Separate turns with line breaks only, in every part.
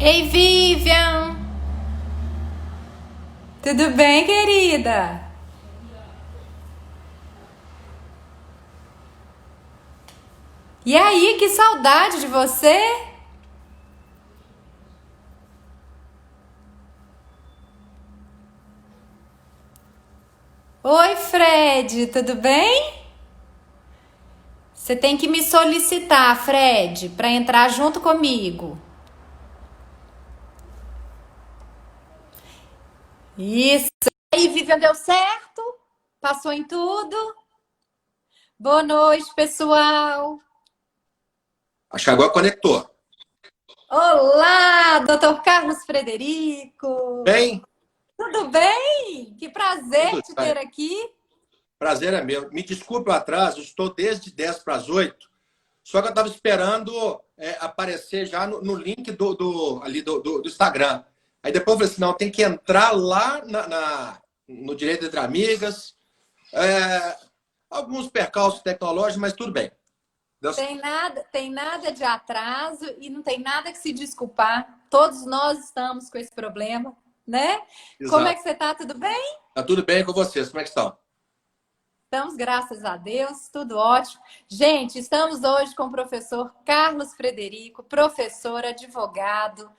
Ei, Vivian! Tudo bem, querida? E aí, que saudade de você? Oi, Fred, tudo bem? Você tem que me solicitar, Fred, para entrar junto comigo. Isso. E aí, Vivian, deu certo? Passou em tudo? Boa noite, pessoal.
Acho que agora conectou.
Olá, doutor Carlos Frederico.
Bem,
Tudo bem? Que prazer
tudo
te ter
bem.
aqui.
Prazer é meu. Me desculpe o atraso, estou desde 10 para as 8. Só que eu estava esperando aparecer já no link do Instagram. Aí depois eu falei assim, não, tem que entrar lá no Direito entre Amigas. É, alguns percalços tecnológicos, mas tudo bem. Deus-
Tem nada de atraso e não tem nada que se desculpar. Todos nós estamos com esse problema, né? Como é
Exato.
que você tá? Tudo bem?
Tá tudo bem com vocês, como é que estão?
Estamos, graças a Deus, tudo ótimo. Gente, estamos hoje com o professor Carlos Frederico, professor, advogado.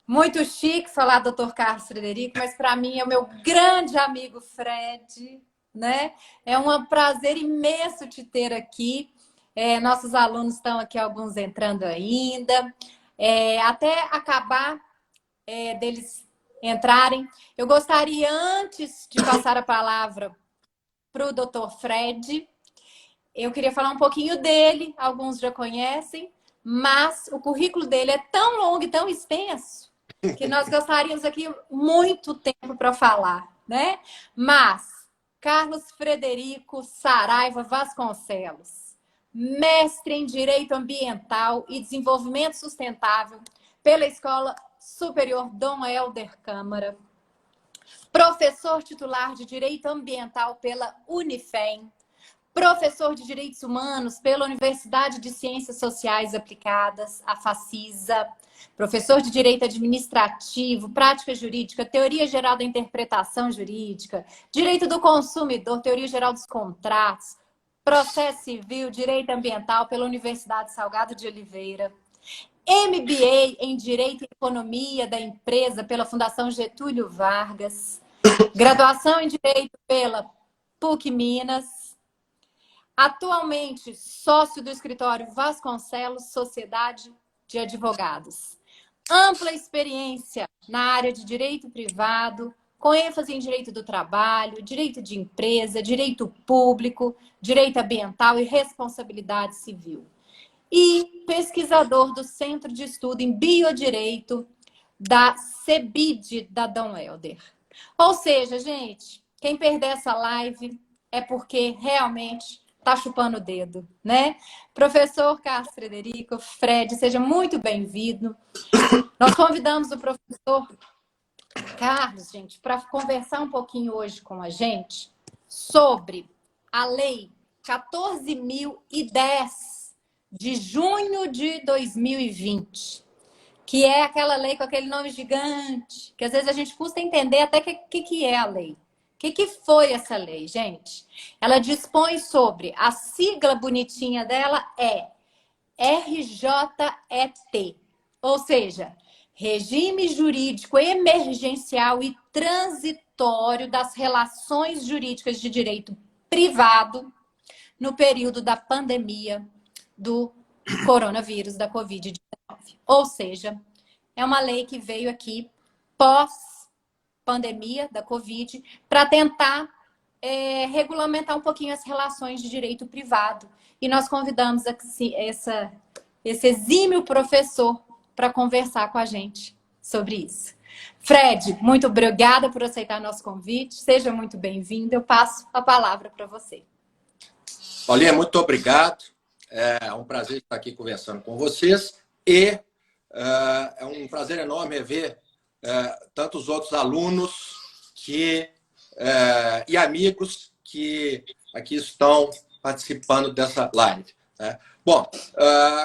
Muito chique falar doutor Carlos Frederico, mas para mim é o meu grande amigo Fred, né? É um prazer imenso te ter aqui. Nossos alunos estão aqui, alguns entrando ainda. Até acabar deles entrarem, eu gostaria, antes de passar a palavra para o doutor Fred, eu queria falar um pouquinho dele, alguns já conhecem, mas o currículo dele é tão longo e tão extenso que nós gostaríamos aqui muito tempo para falar, né? Mas Carlos Frederico Saraiva Vasconcelos, mestre em Direito Ambiental e Desenvolvimento Sustentável pela Escola Superior Dom Helder Câmara, professor titular de Direito Ambiental pela Unifem, professor de Direitos Humanos pela Universidade de Ciências Sociais Aplicadas, a FACISA, professor de Direito Administrativo, Prática Jurídica, Teoria Geral da Interpretação Jurídica, Direito do Consumidor, Teoria Geral dos Contratos, Processo Civil, Direito Ambiental pela Universidade Salgado de Oliveira, MBA em Direito e Economia da Empresa pela Fundação Getúlio Vargas, graduação em Direito pela PUC Minas, atualmente sócio do escritório Vasconcelos Sociedade de Advogados. Ampla experiência na área de direito privado, com ênfase em direito do trabalho, direito de empresa, direito público, direito ambiental e responsabilidade civil. E pesquisador do Centro de Estudo em Biodireito da CEBID da Dom Helder. Ou seja, gente, quem perder essa live é porque realmente está chupando o dedo, né? Professor Carlos Frederico, Fred, seja muito bem-vindo. Nós convidamos o professor Carlos, gente, para conversar um pouquinho hoje com a gente sobre a Lei 14.010 de junho de 2020, que é aquela lei com aquele nome gigante, que às vezes a gente custa entender até o que é a lei. O que foi essa lei, gente? Ela dispõe sobre, a sigla bonitinha dela é RJET, ou seja, Regime Jurídico Emergencial e Transitório das Relações Jurídicas de Direito Privado no período da pandemia do coronavírus, da Covid-19. Ou seja, é uma lei que veio aqui pós-pandemia da Covid para tentar regulamentar um pouquinho as relações de direito privado. E nós convidamos esse exímio professor para conversar com a gente sobre isso. Fred, muito obrigada por aceitar nosso convite. Seja muito bem-vindo. Eu passo a palavra para você.
Paulinha, muito obrigado. É um prazer estar aqui conversando com vocês e é um prazer enorme ver tantos outros alunos e amigos que aqui estão participando dessa live, né? Bom,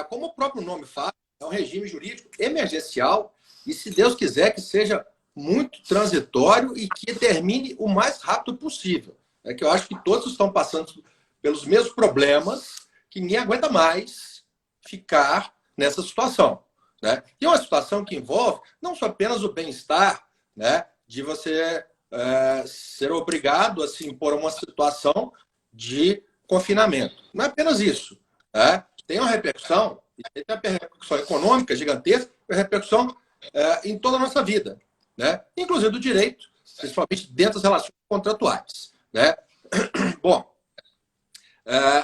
como o próprio nome fala, é um regime jurídico emergencial e, se Deus quiser, que seja muito transitório e que termine o mais rápido possível. É que eu acho que todos estão passando pelos mesmos problemas, que ninguém aguenta mais ficar nessa situação, né? E é uma situação que envolve não só apenas o bem-estar, né, de você ser obrigado a se impor a uma situação de confinamento. Não é apenas isso, né? Tem uma repercussão, tem uma repercussão econômica gigantesca, uma repercussão em toda a nossa vida, né? Inclusive do direito, principalmente dentro das relações contratuais, né? Bom,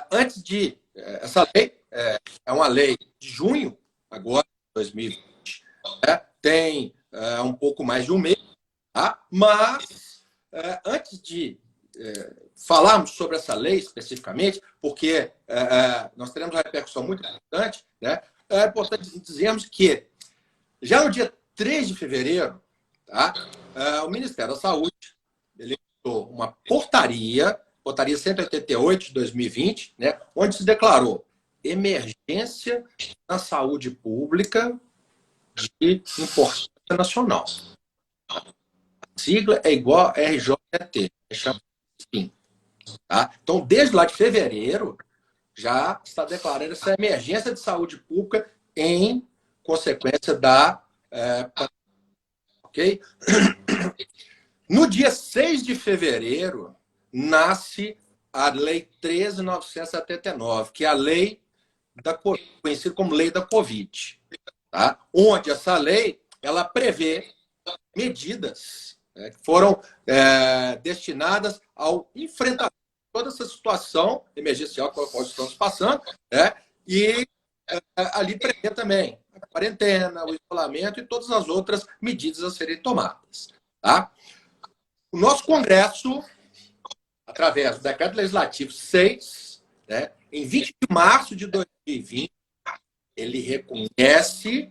antes de... essa lei é uma lei de junho, agora, 2020, né? Tem um pouco mais de um mês, tá? Mas, antes de falarmos sobre essa lei especificamente, porque nós teremos uma repercussão muito importante, né? É importante dizermos que já no dia 3 de fevereiro, tá? O Ministério da Saúde editou uma portaria 188 de 2020, né? Onde se declarou emergência na saúde pública de importância nacional. A sigla é igual a RJT, enfim, tá? Então, desde lá de fevereiro, já está declarando essa emergência de saúde pública em consequência da ok? No dia 6 de fevereiro, nasce a Lei 13.979, que é a lei conhecida como Lei da Covid, tá? Onde essa lei ela prevê medidas que foram destinadas ao enfrentamento de toda essa situação emergencial com a qual estamos passando, né? E ali prevê também a quarentena, o isolamento e todas as outras medidas a serem tomadas, tá? O nosso Congresso, através do Decreto Legislativo 6, né, em 20 de março de 2020, ele reconhece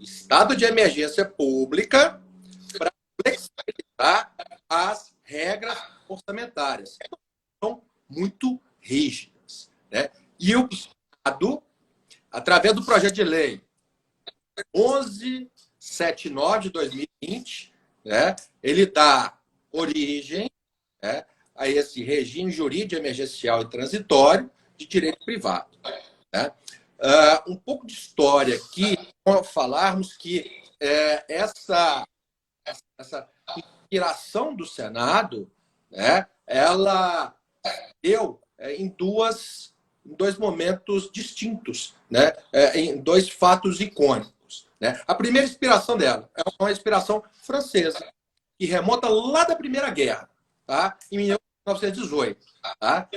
estado de emergência pública para flexibilizar as regras orçamentárias. São muito rígidas, né? E o Estado, através do projeto de lei 1179 de 2020, né, ele dá origem, né, a esse regime jurídico emergencial e transitório de direito privado, né? Um pouco de história aqui, falarmos que essa inspiração do Senado, né, ela deu em dois momentos distintos, né, em dois fatos icônicos, né? A primeira inspiração dela é uma inspiração francesa, que remonta lá da Primeira Guerra, tá? Em 1918. Tá?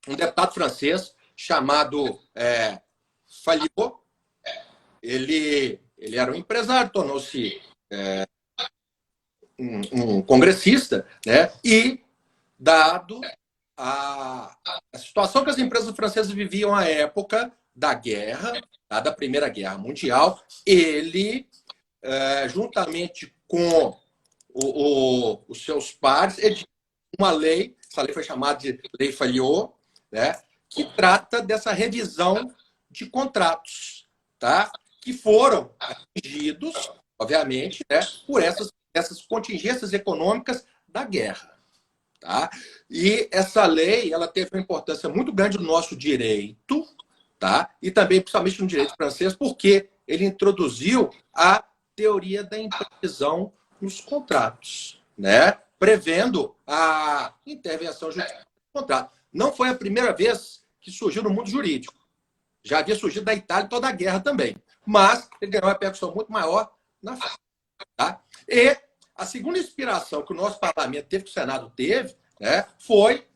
Um deputado francês chamado Falliot, ele era um empresário, tornou-se um congressista, né? E, dado a situação que as empresas francesas viviam à época da guerra, tá? Da Primeira Guerra Mundial, ele, juntamente com os seus pares, editou uma lei, essa lei foi chamada de Lei Falliot, né? Que trata dessa revisão de contratos, tá? Que foram atingidos, obviamente, né, por essas contingências econômicas da guerra. Tá? E essa lei ela teve uma importância muito grande no nosso direito, tá? E também, principalmente no direito francês, porque ele introduziu a teoria da imprevisão nos contratos, né? Prevendo a intervenção judicial no contrato. Não foi a primeira vez que surgiu no mundo jurídico. Já havia surgido da Itália toda a guerra também. Mas ele ganhou uma repercussão muito maior na França. Tá? E a segunda inspiração que o nosso parlamento teve, que o Senado teve, né, foi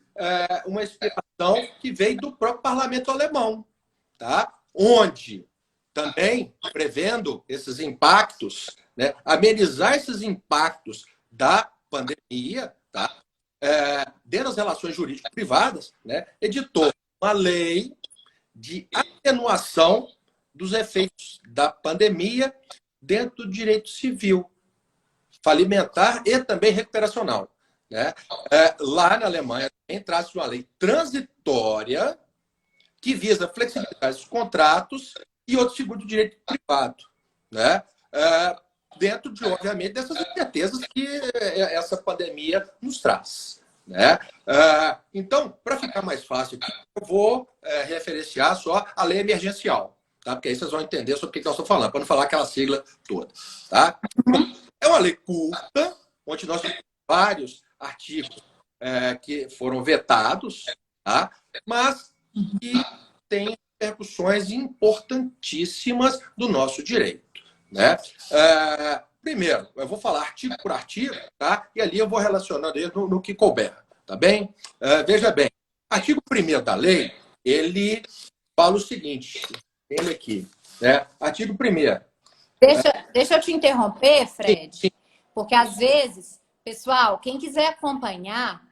uma inspiração que veio do próprio parlamento alemão, tá? Onde também, prevendo esses impactos, né, amenizar esses impactos da pandemia, tá? Dentro das relações jurídicas privadas, né, editou uma lei de atenuação dos efeitos da pandemia dentro do direito civil, falimentar e também recuperacional, né? Lá na Alemanha, também traz uma lei transitória que visa flexibilizar esses contratos e outro seguro do direito privado, né? Dentro de, obviamente, dessas incertezas que essa pandemia nos traz, né? Então, para ficar mais fácil aqui, eu vou referenciar só a lei emergencial, tá? Porque aí vocês vão entender sobre o que nós estamos falando, para não falar aquela sigla toda, tá? É uma lei curta, onde nós temos vários artigos que foram vetados, tá? Mas que tem repercussões importantíssimas do nosso direito, né? Primeiro, eu vou falar artigo por artigo, tá? E ali eu vou relacionando ele no que couber, tá bem? Veja bem, artigo 1º da lei, ele fala o seguinte, ele aqui, né? Artigo 1º.
Deixa eu te interromper, Fred,
Sim.
porque às vezes, pessoal, quem quiser acompanhar,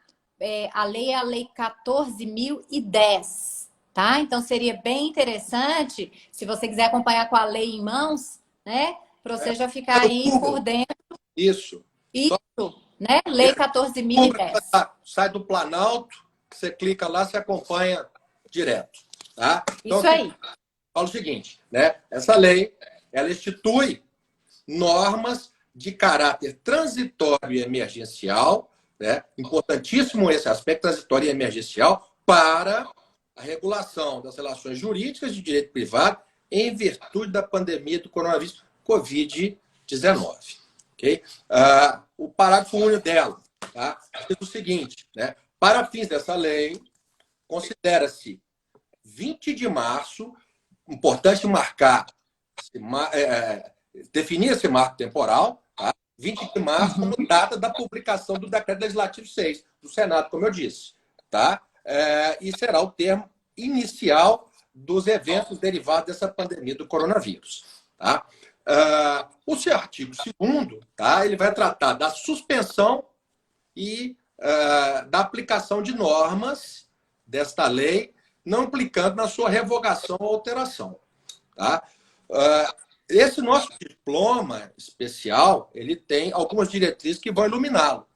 a lei é a Lei 14.010, tá? Então seria bem interessante, se você quiser acompanhar com a lei em mãos, né? Para você já ficar aí por dentro.
Isso.
Isso, né? Lei 14.010.
Sai do Planalto, você clica lá, você acompanha direto, tá? Então,
Isso aí.
Fala o seguinte, né? Essa lei, ela institui normas de caráter transitório e emergencial, né? Importantíssimo esse aspecto transitório e emergencial para a regulação das relações jurídicas de direito privado em virtude da pandemia do coronavírus Covid-19. Okay? O parágrafo único dela, tá? Diz o seguinte, né? Para fins dessa lei, considera-se 20 de março, importante marcar, definir esse marco temporal, tá? 20 de março como data da publicação do Decreto Legislativo 6 do Senado, como eu disse, tá? E será o termo inicial dos eventos derivados dessa pandemia do coronavírus, tá? O seu artigo 2º, tá? Ele vai tratar da suspensão e da aplicação de normas desta lei, não implicando na sua revogação ou alteração, tá? Esse nosso diploma especial, ele tem algumas diretrizes que vão iluminá-lo,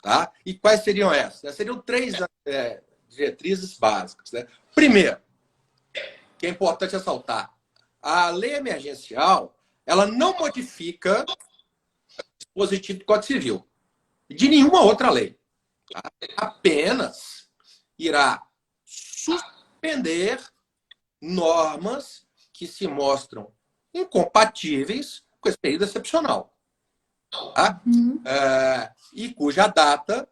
tá? E quais seriam essas? Seriam 3 diretrizes básicas, né? Primeiro, que é importante ressaltar, a lei emergencial, ela não modifica o dispositivo do Código Civil, de nenhuma outra lei, tá? Apenas irá suspender normas que se mostram incompatíveis com esse período excepcional, tá? E cuja data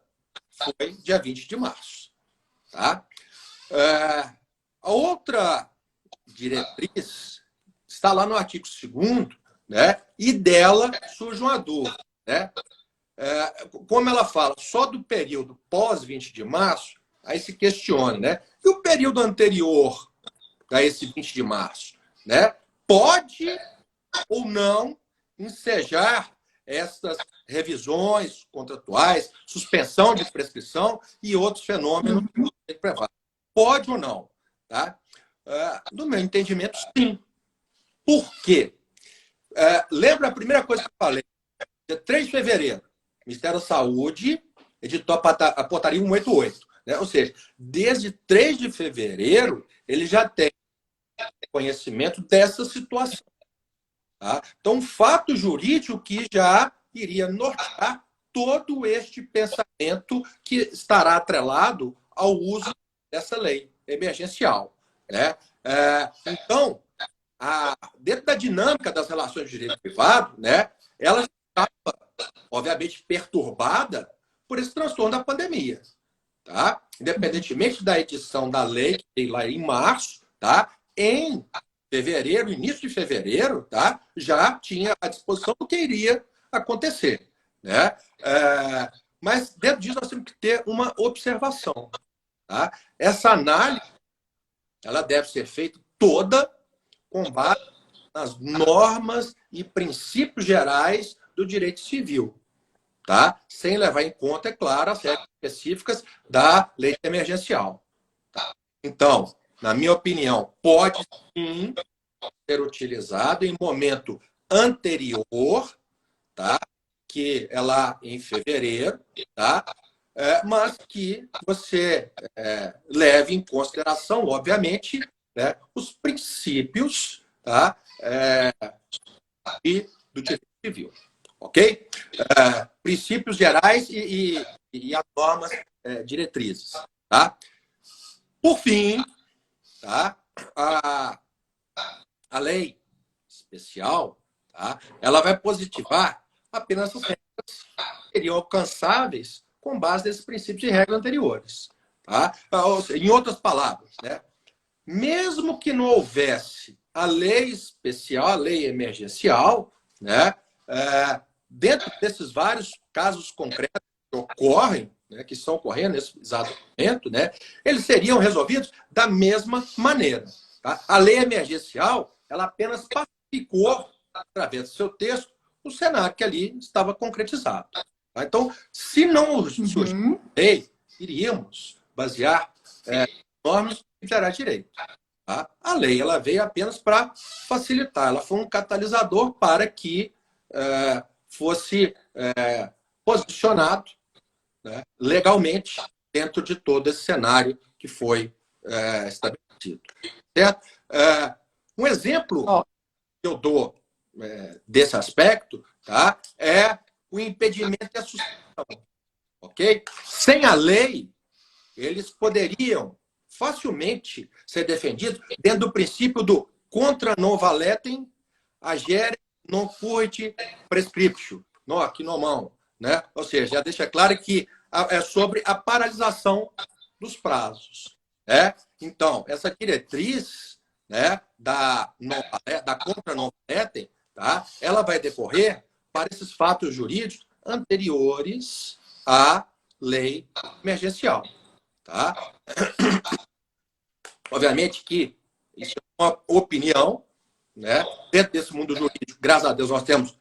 foi dia 20 de março. Tá? A outra diretriz está lá no artigo 2º, né? E dela surge uma dúvida, né? Como ela fala só do período pós 20 de março, aí se questiona, né? E o período anterior a esse 20 de março, né? Pode ou não ensejar essas revisões contratuais, suspensão de prescrição e outros fenômenos do direito privado. Pode ou não? Tá? No meu entendimento, sim. Por quê? Lembra a primeira coisa que eu falei? Dia 3 de fevereiro, o Ministério da Saúde editou a portaria 188. Né? Ou seja, desde 3 de fevereiro, ele já tem conhecimento dessa situação. Tá? Então, um fato jurídico que já iria nortear todo este pensamento que estará atrelado ao uso dessa lei emergencial. Né? Então, dentro da dinâmica das relações de direito privado, né, ela estava, obviamente, perturbada por esse transtorno da pandemia. Tá? Independentemente da edição da lei, que veio lá em março, tá? Em fevereiro, início de fevereiro, tá? Já tinha a disposição do que iria acontecer. Né? Mas dentro disso nós temos que ter uma observação. Tá? Essa análise ela deve ser feita toda com base nas normas e princípios gerais do direito civil. Tá? Sem levar em conta, é claro, as regras específicas da lei emergencial. Tá? Então, na minha opinião, pode sim ser utilizado em momento anterior, tá? Que é lá em fevereiro, tá? Mas que você leve em consideração, obviamente, né, os princípios tá? E do direito civil, ok? Princípios gerais e as normas diretrizes, tá? Por fim, tá? A lei especial, tá? Ela vai positivar apenas as regras que seriam alcançáveis com base nesses princípios e regras anteriores. Tá? Em outras palavras, né? Mesmo que não houvesse a lei especial, a lei emergencial, né? Dentro desses vários casos concretos que ocorrem, né, que estão ocorrendo nesse exato momento, né, eles seriam resolvidos da mesma maneira. Tá? A lei emergencial, ela apenas pacificou, através do seu texto, o cenário que ali estava concretizado. Tá? Então, se não surgisse lei, iríamos basear normas que terá direito. Tá? A lei ela veio apenas para facilitar, ela foi um catalisador para que fosse posicionado, né, legalmente dentro de todo esse cenário que foi estabelecido. Certo? Um exemplo que eu dou desse aspecto, tá, é o impedimento e a suspensão. Ok? Sem a lei, eles poderiam facilmente ser defendidos dentro do princípio do contra non valetem, agere non fuit prescriptio, aqui no mão, né? Ou seja, já deixa claro que é sobre a paralisação dos prazos. Né? Então, essa diretriz, né, da contra non valetem, tá? Ela vai decorrer para esses fatos jurídicos anteriores à lei emergencial. Tá? Obviamente que isso é uma opinião, né? Dentro desse mundo jurídico, graças a Deus, nós temos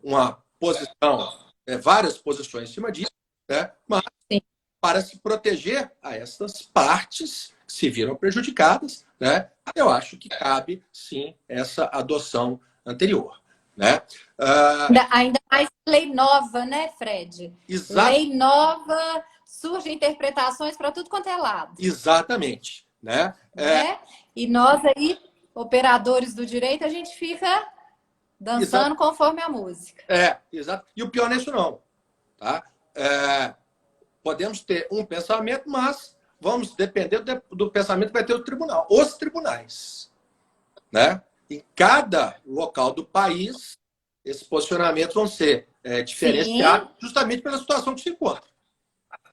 uma posição, várias posições em cima disso, né? Mas
Sim.
para se proteger a essas partes que se viram prejudicadas, né? Eu acho que cabe, sim, essa adoção anterior. Né?
Ainda mais lei nova, né, Fred? Lei nova, surgem interpretações para tudo quanto é lado.
Exatamente. Né?
E nós aí, operadores do direito, a gente fica dançando conforme a música.
Exato. E o pior não é isso não. Tá? Podemos ter um pensamento, mas vamos depender do pensamento que vai ter o tribunal. Os tribunais. Né? Em cada local do país, esses posicionamentos vão ser diferenciados justamente pela situação que se encontra.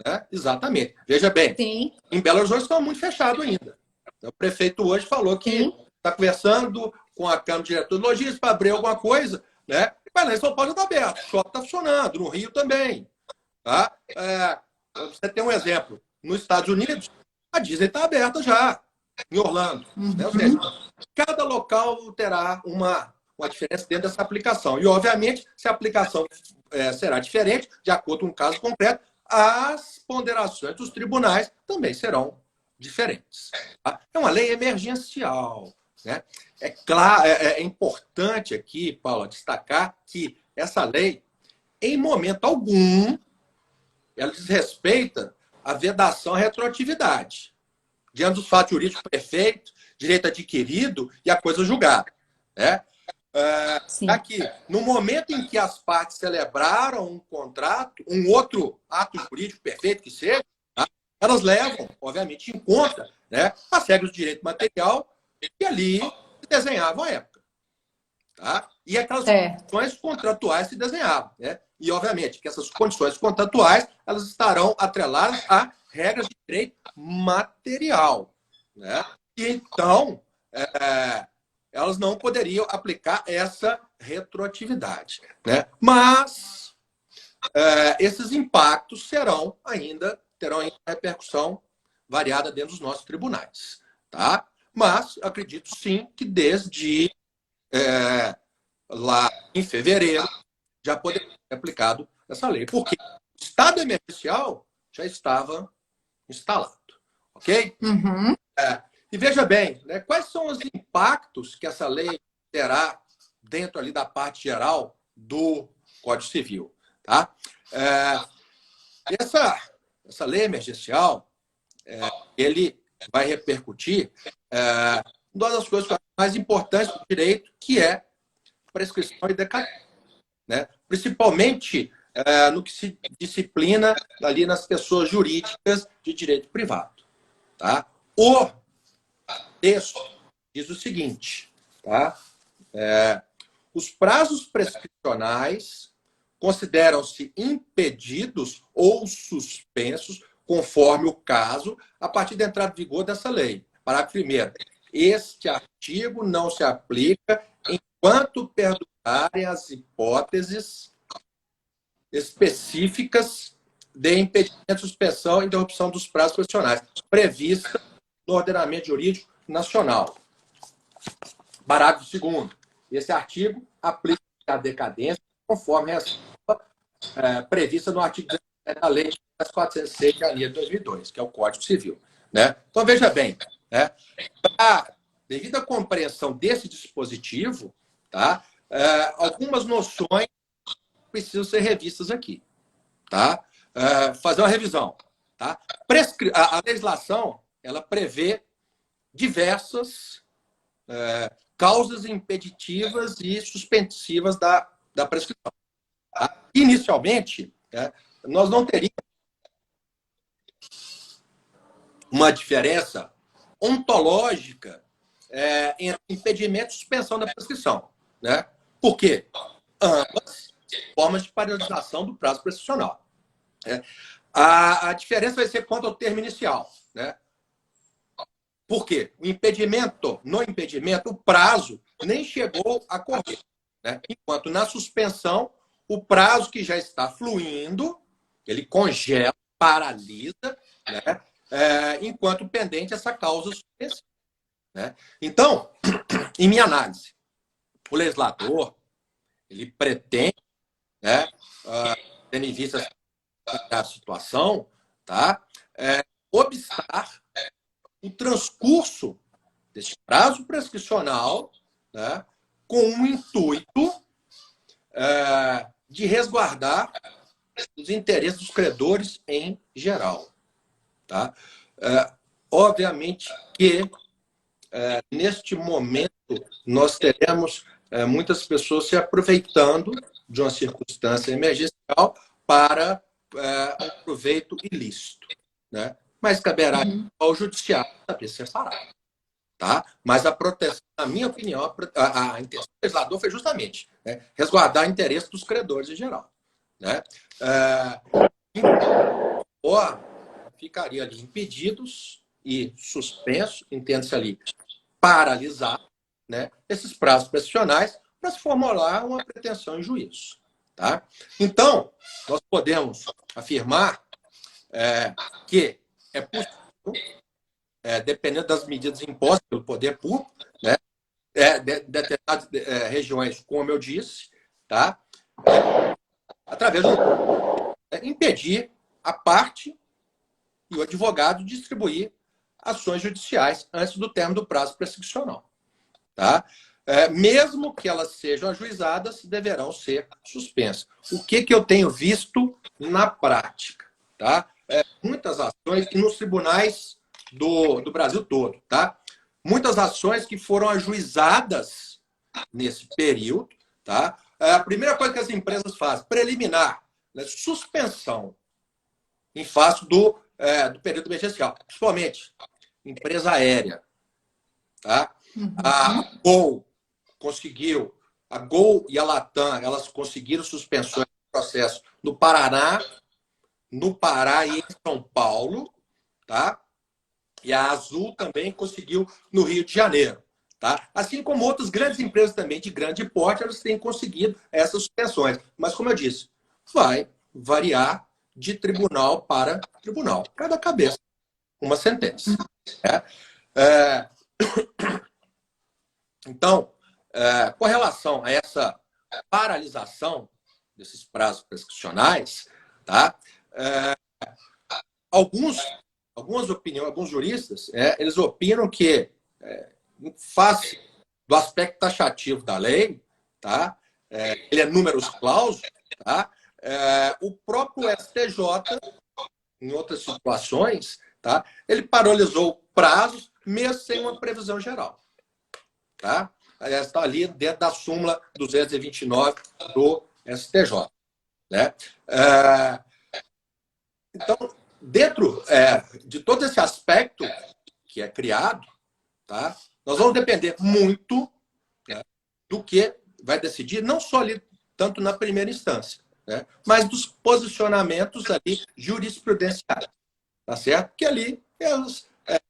Né? Exatamente. Veja bem, em Belo Horizonte está muito fechado ainda. O prefeito hoje falou que está conversando com a Câmara de Diretor de Logística para abrir alguma coisa, né? Mas lá em São Paulo está aberto, o shopping está funcionando, no Rio também. Tá? Você tem um exemplo. Nos Estados Unidos, a Disney está aberta já, em Orlando. Né? Ou seja, cada local terá uma diferença dentro dessa aplicação. E, obviamente, se a aplicação será diferente, de acordo com o caso concreto, as ponderações dos tribunais também serão diferentes. Tá? É uma lei emergencial. Né? É claro, é importante aqui, Paula, destacar que essa lei, em momento algum, ela desrespeita a vedação à retroatividade, diante dos fatos jurídicos perfeitos, direito adquirido e a coisa julgada. Né? Aqui, no momento em que as partes celebraram um contrato, um outro ato jurídico perfeito que seja, tá? Elas levam, obviamente, em conta, né, as regras do direito material que ali se desenhavam à época. Tá? E aquelas condições contratuais se desenhavam. Né? E, obviamente, que essas condições contratuais elas estarão atreladas a regras de direito material. Né? E, então, elas não poderiam aplicar essa retroatividade. Né? Mas esses impactos terão ainda repercussão variada dentro dos nossos tribunais. Tá? Mas acredito sim que desde lá em fevereiro já poderia ser aplicado essa lei. Porque o estado emergencial já estava instalado. Ok? E veja bem, né, quais são os impactos que essa lei terá dentro ali da parte geral do Código Civil. Tá? Essa lei emergencial, ele vai repercutir uma das coisas mais importantes do direito, que é prescrição e decadência, né? Principalmente no que se disciplina ali nas pessoas jurídicas de direito privado. Tá? O texto diz o seguinte, tá? Os prazos prescricionais consideram-se impedidos ou suspensos, conforme o caso, a partir da entrada em vigor dessa lei. Parágrafo 1º. Este artigo não se aplica enquanto perdurarem as hipóteses específicas de impedimento, suspensão e interrupção dos prazos prescricionais, prevista no ordenamento jurídico nacional. Parágrafo 2º. Esse artigo aplica a decadência conforme a prevista no artigo 17 da Lei 406 de janeiro de 2002, que é o Código Civil. Né? Então, veja bem, né? Devido à compreensão desse dispositivo, tá? Algumas noções precisam ser revistas aqui. Tá? Fazer uma revisão. Tá? A legislação ela prevê diversas causas impeditivas e suspensivas da prescrição. Tá? Inicialmente, nós não teríamos uma diferença ontológica entre impedimento e suspensão da prescrição. Né? Por quê? Ambas formas de paralisação do prazo prescricional. A diferença vai ser quanto ao termo inicial. Né? Por quê? No impedimento, o prazo nem chegou a correr. Né? Enquanto na suspensão, o prazo que já está fluindo, ele congela, paralisa, né? Enquanto pendente essa causa suspensiva. Né? Então, em minha análise, o legislador ele pretende, né, tendo em vista a situação, tá, obstar o transcurso desse prazo prescricional, né, com um intuito de resguardar os interesses dos credores em geral. Tá? Obviamente que, neste momento, nós teremos muitas pessoas se aproveitando de uma circunstância emergencial para um proveito ilícito. Né? Mas caberá ao judiciário saber separar. Tá? Mas a proteção, na minha opinião, a intenção do legislador foi justamente, né, resguardar o interesse dos credores em geral. Né? Ficaria ali impedidos e suspensos, entende-se ali, paralisar, né, esses prazos prescricionais para se formular uma pretensão em juízo. Tá? Então, nós podemos afirmar que é possível, dependendo das medidas impostas pelo poder público, né, determinadas regiões, como eu disse, tá, através do impedir a parte e o advogado distribuir ações judiciais antes do término do prazo prescricional. Tá? Mesmo que elas sejam ajuizadas, deverão ser suspensas. O que eu tenho visto na prática? Tá? Muitas ações, e nos tribunais do Brasil todo. Tá? Muitas ações que foram ajuizadas nesse período. Tá? A primeira coisa que as empresas fazem, preliminar, né, suspensão em face do período emergencial, principalmente empresa aérea. Tá? A Gol conseguiu, a Gol e a Latam, elas conseguiram suspensões de processo no Paraná, no Pará e em São Paulo, tá? E a Azul também conseguiu no Rio de Janeiro, tá? Assim como outras grandes empresas também de grande porte, elas têm conseguido essas suspensões. Mas, como eu disse, vai variar de tribunal para tribunal. Cada cabeça, uma sentença. Né? Então, com relação a essa paralisação desses prazos prescricionais, tá? Alguns juristas, eles opinam que, em face do aspecto taxativo da lei, tá? Ele é numerus clausus, tá? O próprio STJ, em outras situações, tá? Ele paralisou prazos, mesmo sem uma previsão geral. tá? Está ali dentro da súmula 229 do STJ. Né? Então, dentro de todo esse aspecto que é criado, tá? Nós vamos depender muito, né, do que vai decidir, não só ali, tanto na primeira instância, né, mas dos posicionamentos ali jurisprudenciais. Tá certo? Que ali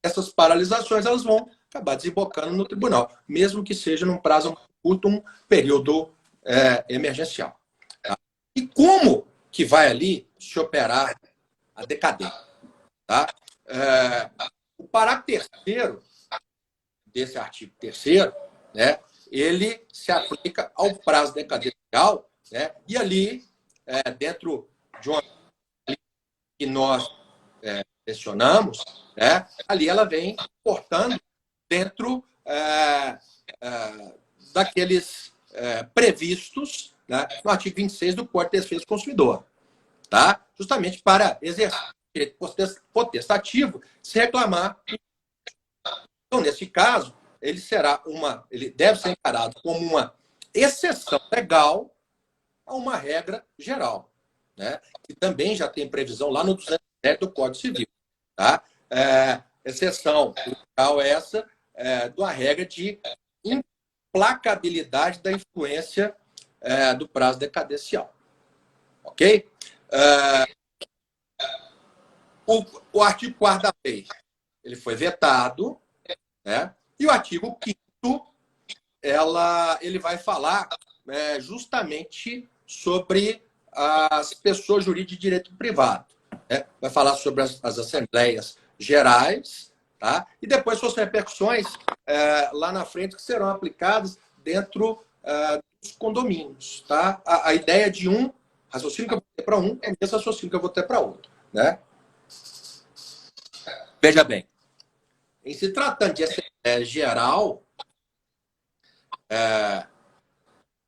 essas paralisações elas vão acabar desembocando no tribunal, mesmo que seja num prazo curto, um período emergencial. Tá? E como que vai ali se operar a decadência? Tá? O parágrafo terceiro desse artigo terceiro, né, ele se aplica ao prazo decadencial, né, e ali, dentro de uma que nós mencionamos, né, ali ela vem portando dentro daqueles previstos, né, no artigo 26 do Código de Defesa do Consumidor, tá? Justamente para exercer o direito potestativo se reclamar. Então, nesse caso, ele deve ser encarado como uma exceção legal a uma regra geral, né? Que também já tem previsão lá no 207 do Código Civil. Tá? Exceção legal essa de uma regra de implacabilidade da influência do prazo decadencial. Ok? O artigo 4º da lei ele foi vetado, né? E o artigo 5º ele vai falar justamente sobre as pessoas jurídicas de direito privado. Né? Vai falar sobre as assembleias gerais, tá? E depois suas repercussões lá na frente que serão aplicadas dentro dos condomínios. Tá? A ideia de um raciocínio que eu vou ter para um é o mesmo raciocínio que eu vou ter para outro. Né? Veja bem, em se tratando de assembleia geral,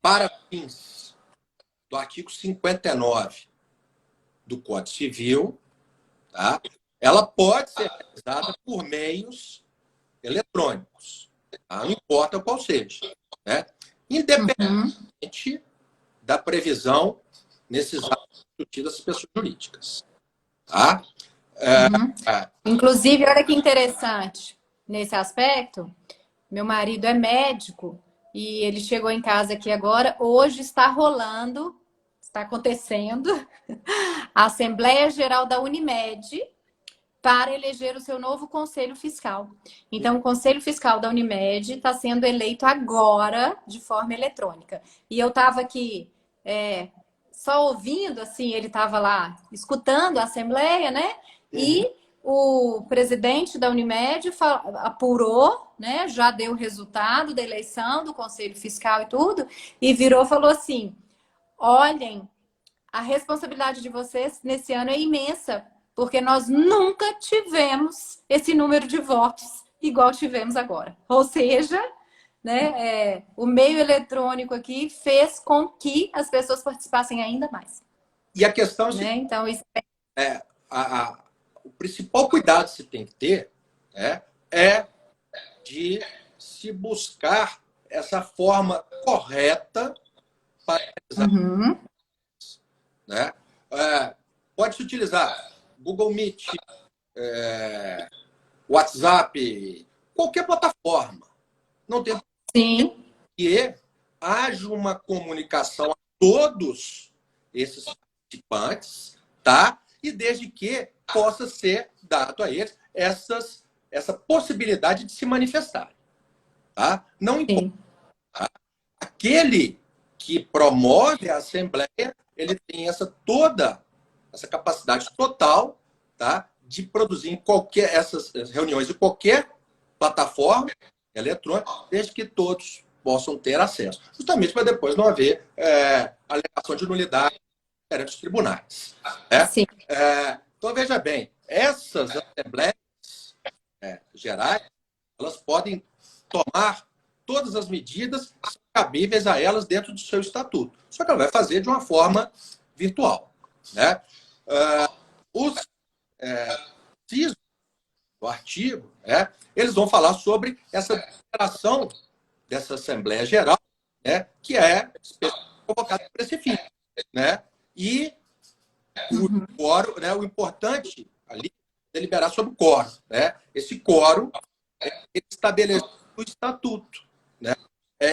para fins do artigo 59 do Código Civil, tá? Ela pode ser realizada por meios eletrônicos, tá? Não importa qual seja, né? Independente da previsão nesses atos discutidos das pessoas jurídicas. Tá?
Inclusive, olha que interessante nesse aspecto, meu marido é médico e ele chegou em casa aqui agora. Hoje está rolando, está acontecendo a Assembleia Geral da Unimed para eleger o seu novo Conselho Fiscal. Então, o Conselho Fiscal da Unimed está sendo eleito agora de forma eletrônica. E eu estava aqui só ouvindo, assim, ele estava lá escutando a Assembleia, né? E o presidente da Unimed apurou, né? Já deu o resultado da eleição do Conselho Fiscal e tudo, e virou e falou assim: olhem, a responsabilidade de vocês nesse ano é imensa, porque nós nunca tivemos esse número de votos igual tivemos agora. Ou seja, né, o meio eletrônico aqui fez com que as pessoas participassem ainda mais.
E a questão é,
né? Então, isso
o principal cuidado que se tem que ter é de se buscar essa forma correta para realizar. Né? Pode-se utilizar Google Meet, WhatsApp, qualquer plataforma. Não tem que haja uma comunicação a todos esses participantes, tá? E desde que possa ser dado a eles essa possibilidade de se manifestar. Tá? Não importa. Tá? Aquele que promove a Assembleia, ele tem toda essa capacidade total, tá, de produzir em essas reuniões de qualquer plataforma eletrônica, desde que todos possam ter acesso. Justamente para depois não haver alegação de nulidade perante os tribunais. Então, veja bem, essas assembleias gerais, elas podem tomar todas as medidas cabíveis a elas dentro do seu estatuto. Só que ela vai fazer de uma forma virtual. Né? Os CISO do artigo, eles vão falar sobre essa declaração dessa Assembleia Geral, né, que é convocada para esse fim, né? E o quórum, né, o importante ali é deliberar sobre o quórum, né? Esse quórum é estabelecido no estatuto, né?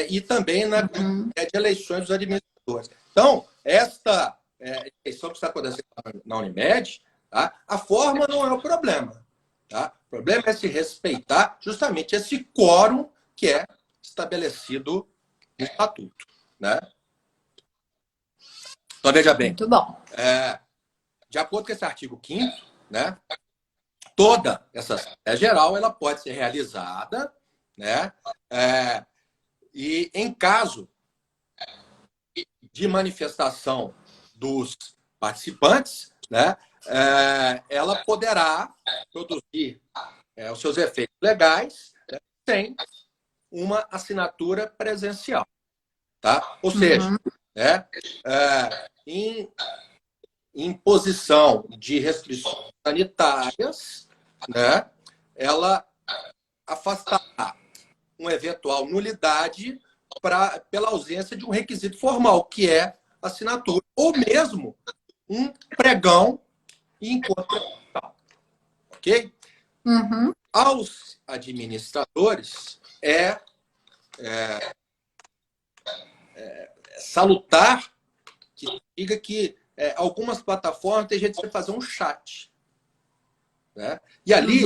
E também na de eleições dos administradores. Então, esta eleição que está acontecendo na Unimed, tá? A forma não é o problema. Tá? O problema é se respeitar justamente esse quórum que é estabelecido no estatuto. Né? Então, veja bem,
Muito bom.
de acordo com esse artigo 5º, né, toda essa Assembleia Geral ela pode ser realizada, né, e em caso de manifestação dos participantes, né, ela poderá produzir os seus efeitos legais, né, sem uma assinatura presencial. Tá? Ou seja, né, em posição de restrições sanitárias, né, ela afastará uma eventual nulidade pela ausência de um requisito formal, que é assinatura, ou mesmo um pregão e encontro presencial. Ok? Aos administradores salutar que diga que algumas plataformas tem jeito de você fazer um chat. Né? E ali,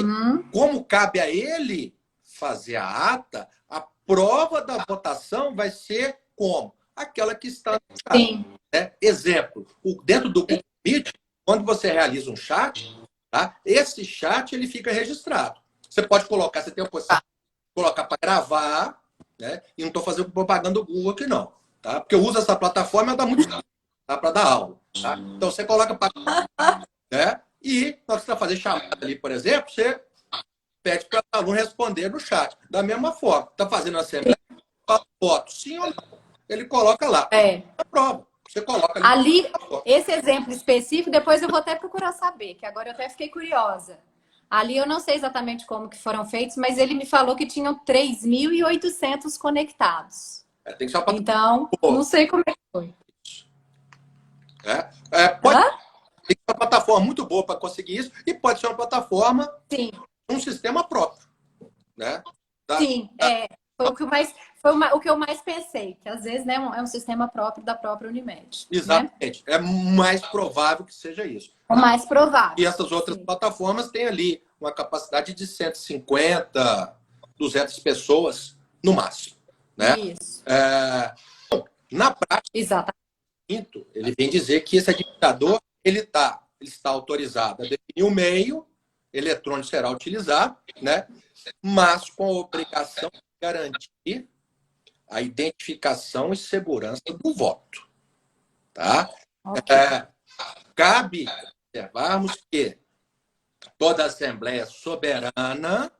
como cabe a ele fazer a ata, a prova da votação vai ser como? Aquela que está no chat.
Sim.
Né? Exemplo, dentro do Google Meet, quando você realiza um chat, tá? Esse chat ele fica registrado. Você pode colocar, você tem a possibilidade de colocar para gravar, né? E não estou fazendo propaganda do Google aqui, não. Tá? Porque eu uso essa plataforma e dá muito certo, tá? Para dar aula. Tá? Então você coloca para. Né? E na hora que você vai fazer chamada ali, por exemplo, você pede para o aluno responder no chat. Da mesma forma, está fazendo a assembleia, foto, sim ou não? Ele coloca lá. A prova. Você coloca
ali. Esse exemplo específico, depois eu vou até procurar saber, que agora eu até fiquei curiosa. Ali eu não sei exatamente como que foram feitos, mas ele me falou que tinham 3.800 conectados.
Tem que ser uma plataforma.
Então, não sei como é que foi.
Pode ter uma plataforma muito boa para conseguir isso, e pode ser uma plataforma um sistema próprio. Né?
Sim, foi o que eu mais pensei, que às vezes, né, é um sistema próprio da própria Unimed.
Exatamente. Né? É mais provável que seja isso.
O mais provável.
E essas outras plataformas têm ali uma capacidade de 150, 200 pessoas no máximo. Né?
Isso.
Na prática,
exatamente,
ele vem dizer que esse administrador ele está autorizado a definir o meio eletrônico será utilizado, né? Mas com a obrigação de garantir a identificação e segurança do voto. Tá? Cabe observarmos que toda Assembleia é soberana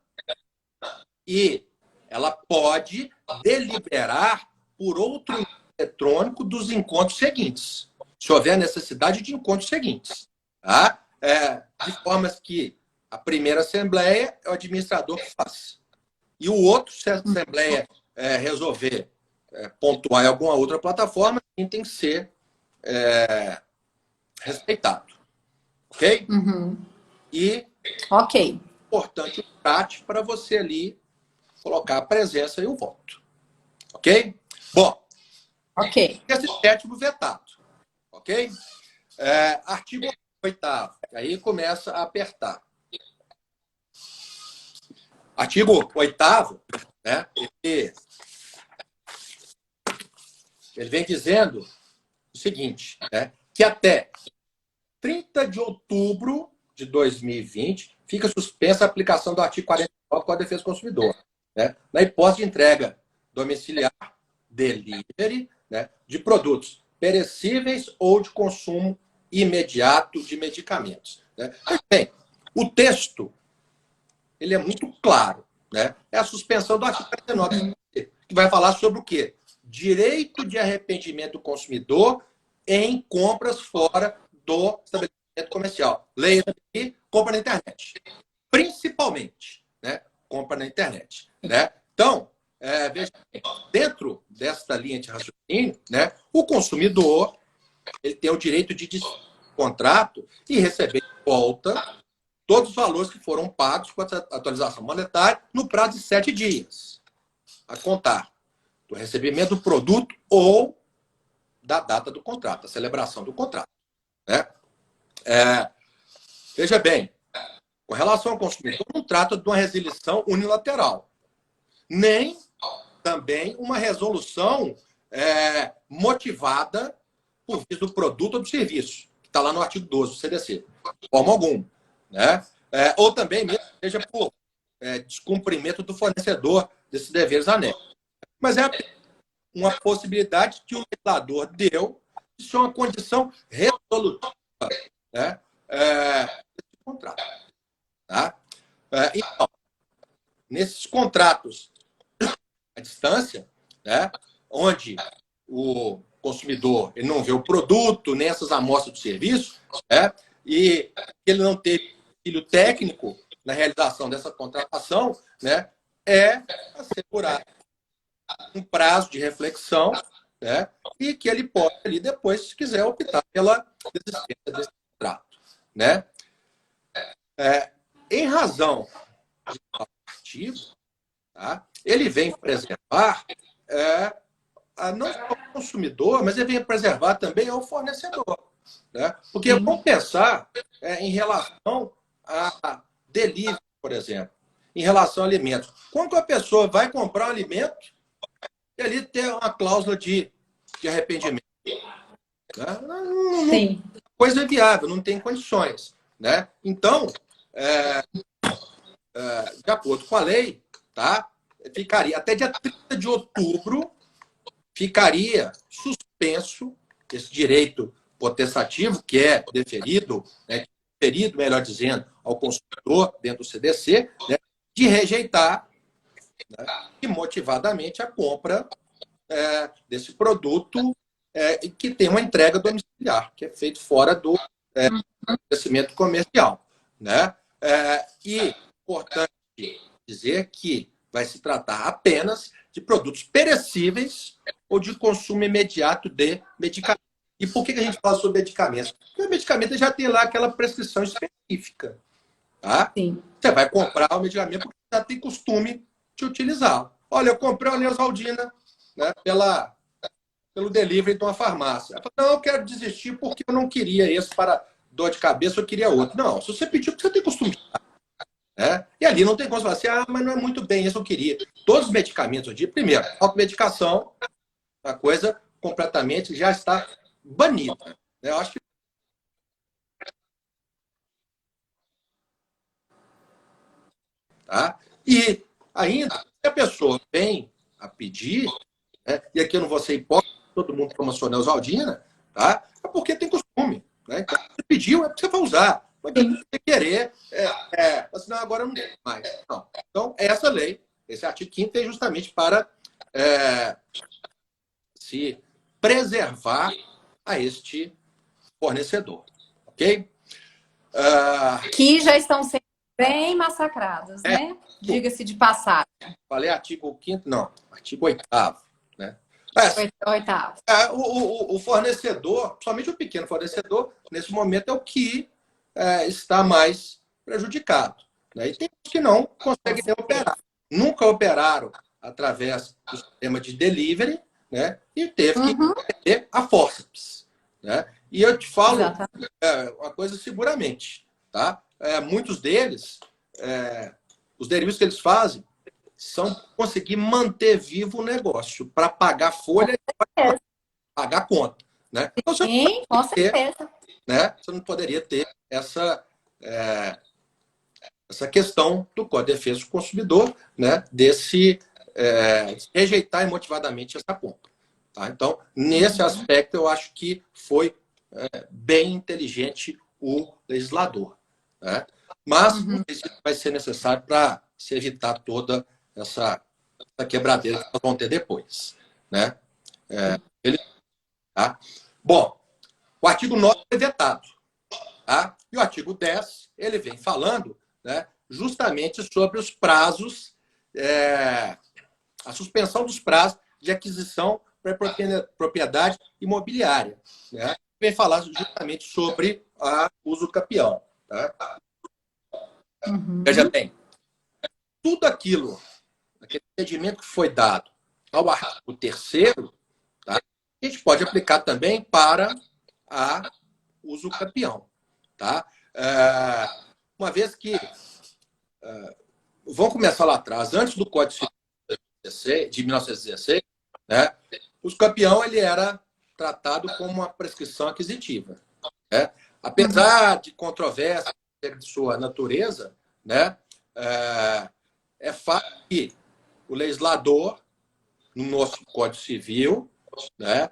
e ela pode deliberar por outro eletrônico dos encontros seguintes, se houver necessidade de encontros seguintes. Tá? De formas que a primeira Assembleia é o administrador que faz. E o outro, se a Assembleia resolver pontuar em alguma outra plataforma, tem que ser respeitado. Ok? E importante o chat para você ali colocar a presença e o voto. Ok? Bom, esse sétimo vetado. Ok? Artigo 8º. Aí começa a apertar. Artigo 8º, né, ele vem dizendo o seguinte, né, que até 30 de outubro de 2020 fica suspensa a aplicação do artigo 49 do Código de Defesa do Consumidor, né, na hipótese de entrega domiciliar, delivery, né, de produtos perecíveis ou de consumo imediato de medicamentos. Né. Bem, o texto ele é muito claro. Né? É a suspensão do artigo 49, que vai falar sobre o quê? Direito de arrependimento do consumidor em compras fora do estabelecimento comercial. Leia aqui, compra na internet. Principalmente, né? Compra na internet. Né? Então, veja, dentro desta linha de raciocínio, né, o consumidor ele tem o direito de discutir o contrato e receber de volta todos os valores que foram pagos com a atualização monetária no prazo de 7 dias, a contar do recebimento do produto ou da data do contrato, da celebração do contrato. Né? Veja bem, com relação ao consumidor, não trata de uma resilição unilateral, nem também uma resolução motivada por via do produto ou do serviço, que está lá no artigo 12 do CDC, de forma alguma. Né? Ou também mesmo seja por descumprimento do fornecedor desses deveres anexos. Mas é uma possibilidade que o legislador deu de ser uma condição resolutiva, né, desse contrato. Tá? Então, nesses contratos à distância, né, onde o consumidor ele não vê o produto, nem essas amostras do serviço, né, e ele não teve auxílio técnico na realização dessa contratação, né, assegurar um prazo de reflexão, né, e que ele pode, ali, depois, se quiser, optar pela desistência desse contrato. Né? Em razão de artigo, tá, ele vem preservar não só o consumidor, mas ele vem preservar também o fornecedor. Né? Porque vamos pensar em relação a delivery, por exemplo, em relação a alimentos. Quando que a pessoa vai comprar um alimento e ali tem uma cláusula de arrependimento? Né?
Sim.
Coisa viável, não tem condições. Né? Então, de acordo com a lei, tá? Ficaria até dia 30 de outubro, ficaria suspenso esse direito potestativo, que é deferido, né, melhor dizendo, ao consumidor dentro do CDC, né, de rejeitar, né, imotivadamente a compra desse produto que tem uma entrega domiciliar, que é feito fora do estabelecimento comercial. Né? E, importante dizer que vai se tratar apenas de produtos perecíveis ou de consumo imediato de medicamentos. E por que a gente fala sobre medicamentos? Porque o medicamento já tem lá aquela prescrição específica. Tá?
Sim.
Você vai comprar o medicamento porque já tem costume de utilizá-lo. Olha, eu comprei uma Neosaldina, né, pelo delivery de uma farmácia. Falo, não, eu quero desistir porque eu não queria esse para dor de cabeça, eu queria outro. Não, se você pediu, porque você tem costume de usar. Né? E ali não tem como você falar assim, mas não é muito bem, isso eu queria. Todos os medicamentos, eu digo, primeiro, automedicação, a coisa completamente já está banida. Né? Eu acho que tá? E ainda, se a pessoa vem a pedir, né? E aqui eu não vou ser hipócrita, todo mundo toma sua Neosaldina, tá? É porque tem costume. Né? Então, se pediu, é porque você vai usar. Não adianta você querer, assim, não, agora eu não quero mais. Não. Então, essa lei, esse artigo 5º, é justamente para se preservar a este fornecedor. Ok?
Que já estão sendo bem massacrados, né? Diga-se de passagem.
Falei artigo 5º? Não, artigo 8º. Né?
Oitavo.
O fornecedor, somente o pequeno fornecedor, nesse momento é o que está mais prejudicado. Né? E tem os que não conseguem nem operar. Nunca operaram através do sistema de delivery, né? E teve que ter a forceps. Né? E eu te falo uma coisa seguramente. Tá? Muitos deles, os derivados que eles fazem, são conseguir manter vivo o negócio, para pagar folha e pagar conta. Né? Então,
sim, com certeza.
Né? Você não poderia ter essa questão do Código de Defesa do Consumidor, né? De rejeitar emotivadamente essa compra. Tá? Então, nesse aspecto, eu acho que foi bem inteligente o legislador. Né? Mas não sei se vai ser necessário para se evitar toda essa quebradeira que nós vamos ter depois. Né? Tá? Bom, o artigo 9 foi vetado. Tá? E o artigo 10, ele vem falando, né, justamente sobre os prazos a suspensão dos prazos de aquisição para propriedade imobiliária. Né? Vem falar justamente sobre a uso capião. Tá? Veja bem, tudo aquele entendimento que foi dado ao artigo 3º, tá? A gente pode aplicar também para a uso capião. Tá? Uma vez que vamos começar lá atrás, antes do Código Civil de 1916, né, o capião ele era tratado como uma prescrição aquisitiva. Né? Apesar de controvérsia de sua natureza, né, é fato que o legislador, no nosso Código Civil, né,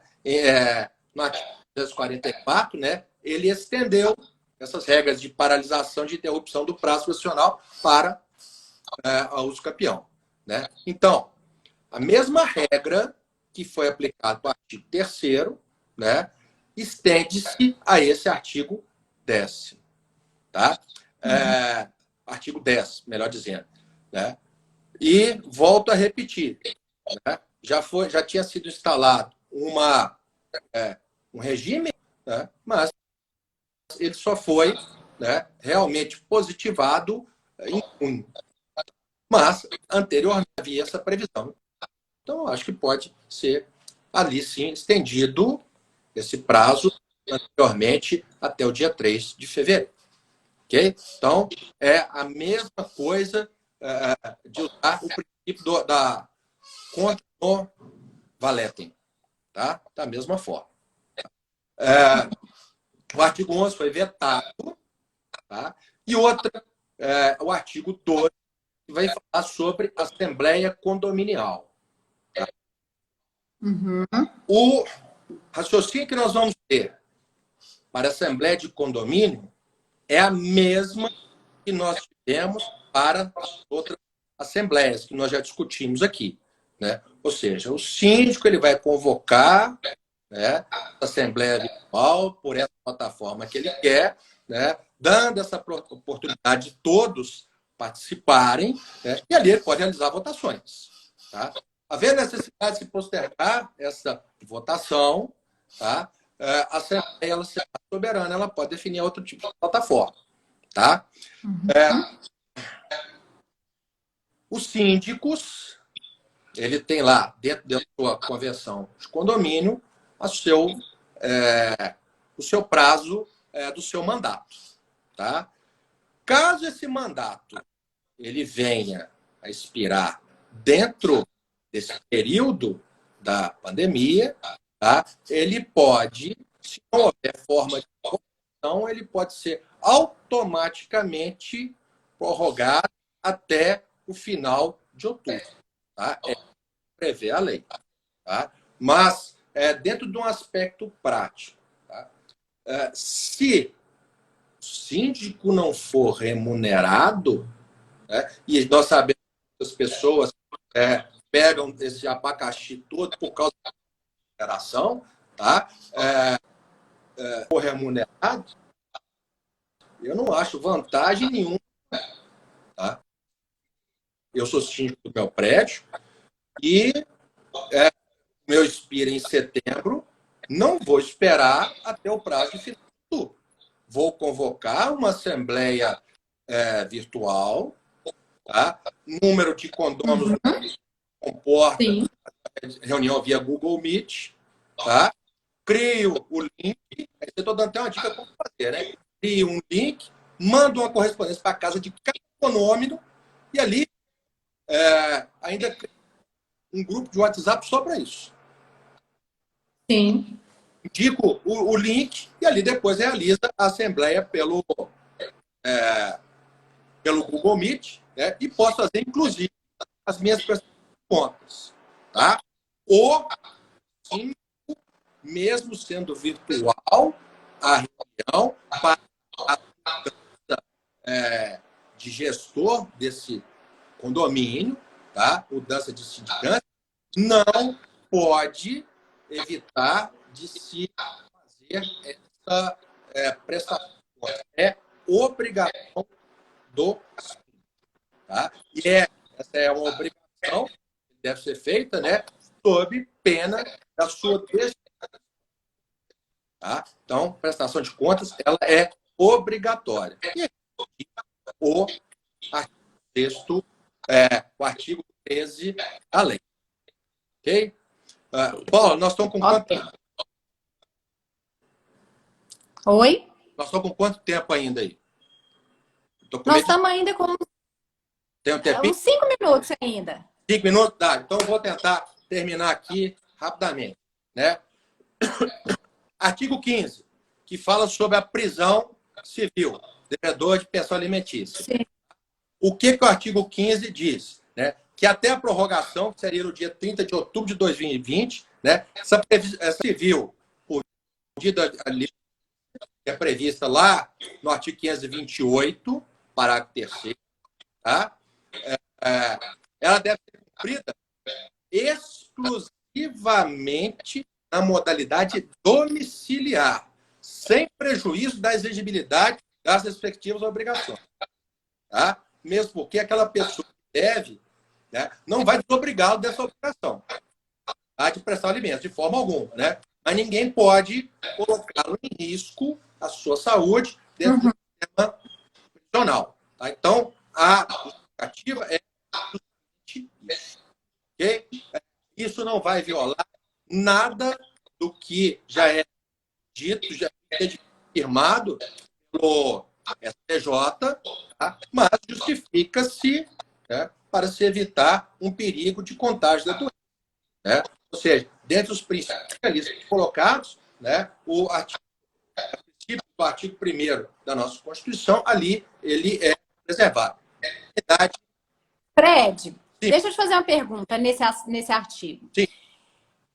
no artigo 244, né, ele estendeu essas regras de paralisação, de interrupção do prazo profissional para a uso capião. Né? Então, a mesma regra que foi aplicada no artigo 3º, né, estende-se a esse artigo 10º. Tá? Artigo 10, melhor dizendo. Né? E volto a repetir. Né? Já tinha sido instalado um regime, né, mas ele só foi, né, realmente positivado em junho. Mas, anteriormente, havia essa previsão. Então, acho que pode ser ali, sim, estendido esse prazo anteriormente até o dia 3 de fevereiro. Ok? Então, é a mesma coisa de usar o princípio da contra valetem. Tá? Da mesma forma. O artigo 11 foi vetado. Tá? E outra, o artigo 12, que vai falar sobre assembleia condominial. Tá? O raciocínio que nós vamos ter para a assembleia de condomínio é a mesma que nós tivemos para as outras assembleias que nós já discutimos aqui. Né? Ou seja, o síndico ele vai convocar, né, a assembleia virtual por essa plataforma que ele quer, né, dando essa oportunidade de todos participarem, né, e ali ele pode realizar votações. Tá? Havendo necessidade de se postergar essa votação, tá? A Assembleia ela será soberana, ela pode definir outro tipo de plataforma. Tá? Os síndicos, ele tem lá, dentro da sua convenção de condomínio, o seu prazo do seu mandato. Tá? Caso esse mandato ele venha a expirar dentro desse período da pandemia, tá? Ele pode, se não houver forma de votação, ele pode ser automaticamente prorrogado até o final de outubro. Tá? Prevê a lei. Tá? Mas, dentro de um aspecto prático, tá? Se o síndico não for remunerado, né, e nós sabemos que as pessoas pegam esse abacaxi todo por causa da remuneração, tá? For remunerado, eu não acho vantagem nenhuma. Tá? Eu sou síndico do meu prédio e o meu expira em setembro, não vou esperar até o prazo de final de outubro. Vou convocar uma assembleia virtual, tá? Número de condôminos comporta reunião via Google Meet, tá? Crio o link, eu estou dando até uma dica como fazer, né? Crio um link, mando uma correspondência para a casa de cada condômino e ali ainda crio um grupo de WhatsApp só para isso.
Sim.
Indico o link e ali depois realiza a assembleia pelo Google Meet, né? E posso fazer, inclusive, as minhas contas. Tá? Ou, sim, mesmo sendo virtual, a reunião para a mudança de gestor desse condomínio, tá? Mudança de sindicância, não pode evitar de se fazer essa prestação. É obrigação do síndico. Tá? E essa é uma obrigação deve ser feita, né, sob pena da sua destituição. Tá? Então, prestação de contas, ela é obrigatória. E aqui, o artigo 6º, o artigo 13 da lei. Ok? Paula, nós estamos com quanto tempo?
Oi?
Nós estamos com quanto tempo ainda aí?
Nós estamos ainda com
Tem um tempinho?
uns 5 minutos ainda.
5 minutos? Tá. Então, eu vou tentar terminar aqui rapidamente. Né? Artigo 15, que fala sobre a prisão civil, devedor de pensão alimentícia.
Sim.
O que o artigo 15 diz? Né? Que até a prorrogação, que seria no dia 30 de outubro de 2020, né? essa civil, por medida ali, que é prevista lá no artigo 528, parágrafo 3º, tá? Ela deve ser cumprida exclusivamente na modalidade domiciliar, sem prejuízo da exigibilidade das respectivas obrigações. Tá? Mesmo porque aquela pessoa que deve, né, não vai desobrigá-lo dessa obrigação, tá? De prestar alimentos, de forma alguma. Né? Mas ninguém pode colocá-lo em risco a sua saúde dentro do sistema prisional. Tá? Então, a justificativa é justamente isso. Okay? Isso não vai violar nada do que já é dito, já é firmado pelo STJ, tá? Mas justifica-se, né, para se evitar um perigo de contágio da doença. Né? Ou seja, dentre os princípios ali colocados, né, o princípio do artigo 1º da nossa Constituição, ali ele é preservado.
Fred,
Sim.
deixa eu te fazer uma pergunta nesse artigo.
Sim.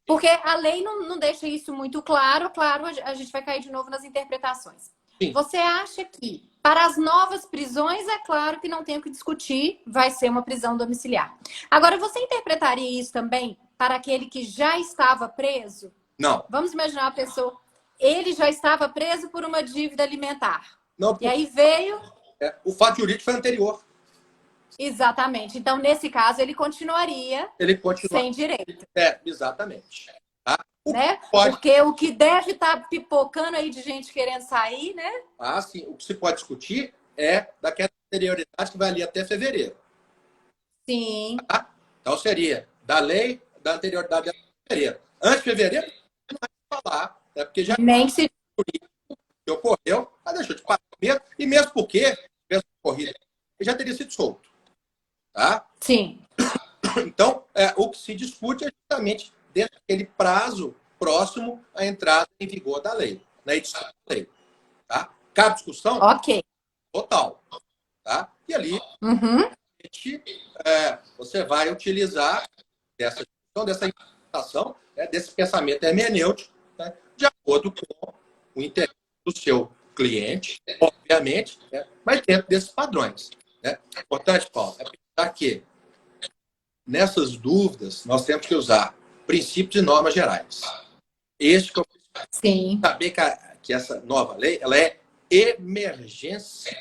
Porque a lei não deixa isso muito claro. Claro, a gente vai cair de novo nas interpretações. Sim. Você acha que, para as novas prisões, é claro que não tem o que discutir, vai ser uma prisão domiciliar. Agora, você interpretaria isso também para aquele que já estava preso?
Não.
Vamos imaginar uma pessoa, ele já estava preso por uma dívida alimentar.
Não,
e aí veio...
o fato jurídico foi anterior.
Exatamente. Então, nesse caso, ele continuaria sem direito.
Exatamente. Tá?
Né? Porque o que deve estar pipocando aí de gente querendo sair, né?
Ah, sim. O que se pode discutir é daquela anterioridade que vai ali até fevereiro.
Sim.
Tá? Então, seria da lei da anterioridade até fevereiro. Antes de fevereiro, não vai falar. Né? Porque já
nem se
que ocorreu, mas deixou de pagar mesmo. E mesmo porque, mesmo ocorrido, ele já teria sido solto. Tá?
Sim.
Então, o que se discute é justamente dentro daquele prazo próximo à entrada em vigor da lei, na edição da lei. Tá? Cabe discussão?
Ok.
Total. Tá? E ali, você vai utilizar dessa discussão, dessa interpretação, né, desse pensamento hermenêutico, né, de acordo com o interesse do seu cliente, obviamente, né, mas dentro desses padrões. Né? Importante, Paulo, é pensar que nessas dúvidas nós temos que usar princípios e normas gerais. Este que eu
Sim.
saber que essa nova lei ela é emergência.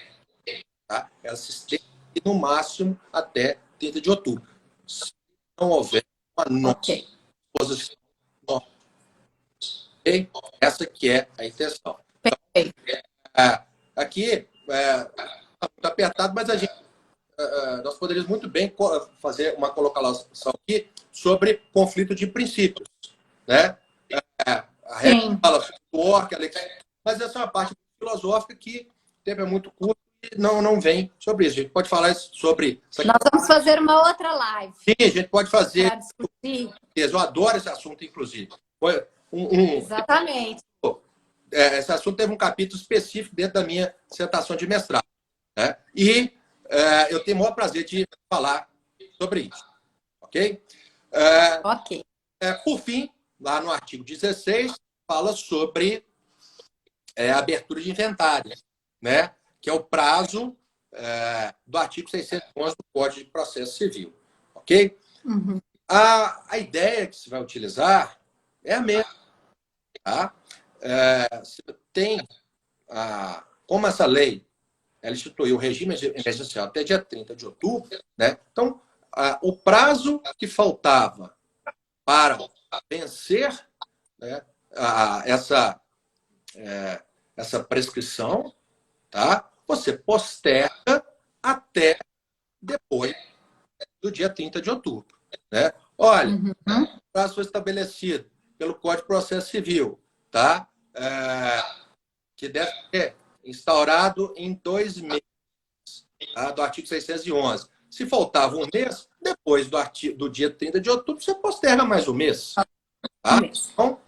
Tá? Ela se estende no máximo até 30 de outubro. Se não houver uma nova posição. Okay? Essa que é a intenção. Então, aqui está muito apertado, mas nós poderíamos muito bem fazer uma colocação aqui sobre conflito de princípios. Né? A regra fala sobre o orc, mas essa é uma parte filosófica que o tempo é muito curto e não vem sobre isso. A gente pode falar sobre...
Nós vamos fazer uma outra live.
Sim, a gente pode fazer.
Para discutir.
Eu adoro esse assunto, inclusive.
Exatamente.
Esse assunto teve um capítulo específico dentro da minha dissertação de mestrado. Né? E eu tenho o maior prazer de falar sobre isso. Ok?
Ok.
Por fim, lá no artigo 16, fala sobre abertura de inventário, né? Que é o prazo do artigo 611 do Código de Processo Civil. Ok? A ideia que se vai utilizar é a mesma. Tá? Como essa lei ela instituiu o regime emergencial até dia 30 de outubro, né? Então, o prazo que faltava para vencer, né, essa prescrição, tá? Você posterga até depois do dia 30 de outubro. Né? Olha, o prazo foi estabelecido pelo Código de Processo Civil, tá? Que deve ser instaurado em 2 meses, tá? Do artigo 611. Se faltava um mês, depois do dia 30 de outubro, você posterga mais um mês. Tá? Então,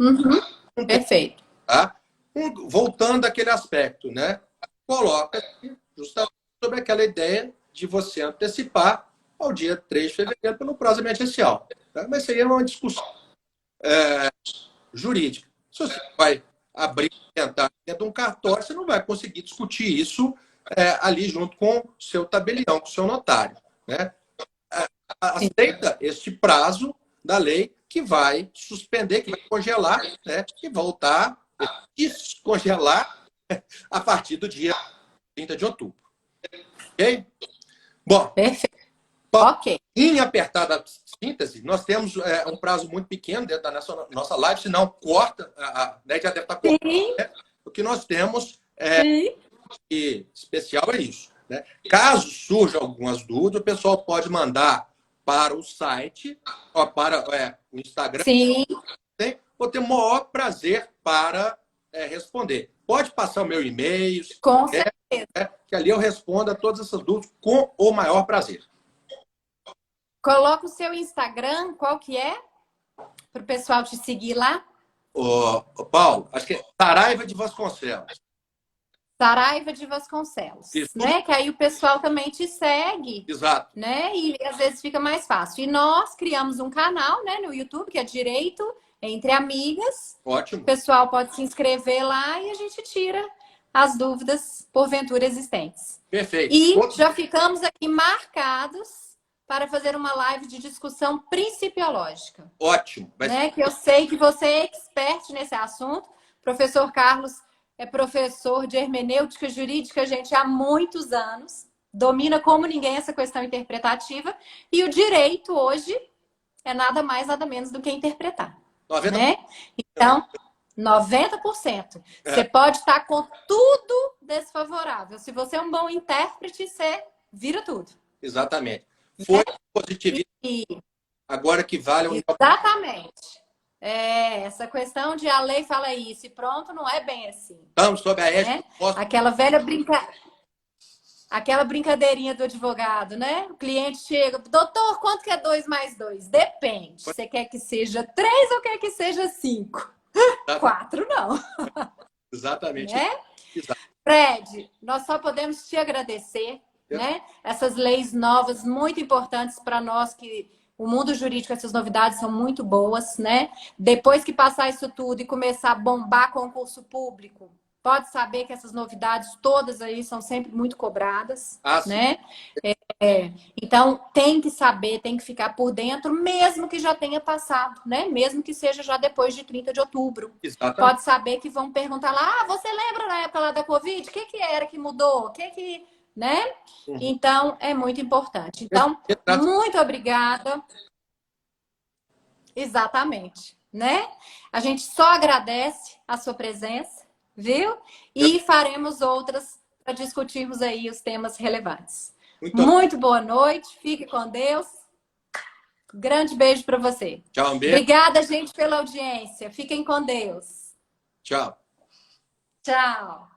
Perfeito.
tá? Voltando àquele aspecto, né? Coloca justamente sobre aquela ideia de você antecipar ao dia 3 de fevereiro pelo prazo emergencial. Tá? Mas isso aí é uma discussão jurídica. Se você vai abrir dentro de um cartório, você não vai conseguir discutir isso ali junto com o seu tabelião, com o seu notário. Né? Aceita este prazo da lei que vai suspender, que vai congelar, né? E voltar a descongelar a partir do dia 30 de outubro. Ok? Bom,
Perfeito. Ok.
em apertada síntese, nós temos um prazo muito pequeno dentro da nossa live, senão corta, né, já deve estar cortando. Né? O que nós temos de especial é isso. Né? Caso surjam algumas dúvidas, o pessoal pode mandar para o site, ou para o Instagram.
Sim.
Vou ter o maior prazer para responder. Pode passar o meu e-mail,
com certeza.
Que ali eu respondo a todas essas dúvidas com o maior prazer.
Coloca o seu Instagram, qual que é? Para o pessoal te seguir lá.
Ô, Paulo, acho que é Saraiva de Vasconcelos.
Saraiva de Vasconcelos,
Isso.
né? Que aí o pessoal também te segue.
Exato.
Né? E às vezes fica mais fácil. E nós criamos um canal, né, no YouTube, que é Direito Entre Amigas.
Ótimo.
O pessoal pode se inscrever lá e a gente tira as dúvidas porventura existentes.
Perfeito.
E já ficamos aqui marcados para fazer uma live de discussão principiológica.
Ótimo.
Né? Que eu sei que você é expert nesse assunto. Professor Carlos é professor de hermenêutica jurídica, gente, há muitos anos. Domina como ninguém essa questão interpretativa. E o direito hoje é nada mais, nada menos do que interpretar.
90%.
Né? Então, 90%. Você pode estar com tudo desfavorável. Se você é um bom intérprete, você vira tudo.
Exatamente. Foi positivismo. Agora que vale...
Exatamente. Essa questão de a lei fala isso e pronto, não é bem assim.
Estamos sob a égide.
Né? Aquela velha Aquela brincadeirinha do advogado, né? O cliente chega, doutor, quanto que é 2 mais 2? Depende. Você quer que seja 3 ou quer que seja 5? 4 não.
Exatamente.
Né?
Exato.
Fred, nós só podemos te agradecer, né? Essas leis novas, muito importantes para nós, que o mundo jurídico, essas novidades são muito boas, né? Depois que passar isso tudo e começar a bombar concurso público, pode saber que essas novidades todas aí são sempre muito cobradas, né? Então, tem que saber, tem que ficar por dentro, mesmo que já tenha passado, né? Mesmo que seja já depois de 30 de outubro.
Exatamente.
Pode saber que vão perguntar lá, você lembra na época lá da Covid? O que era que mudou? O que... né? Então, é muito importante. Então, muito obrigada. Exatamente, né? A gente só agradece a sua presença, viu? E faremos outras para discutirmos aí os temas relevantes. Muito boa noite, fique com Deus. Grande beijo para você.
Tchau, um beijo.
Obrigada, gente, pela audiência. Fiquem com Deus.
Tchau.
Tchau.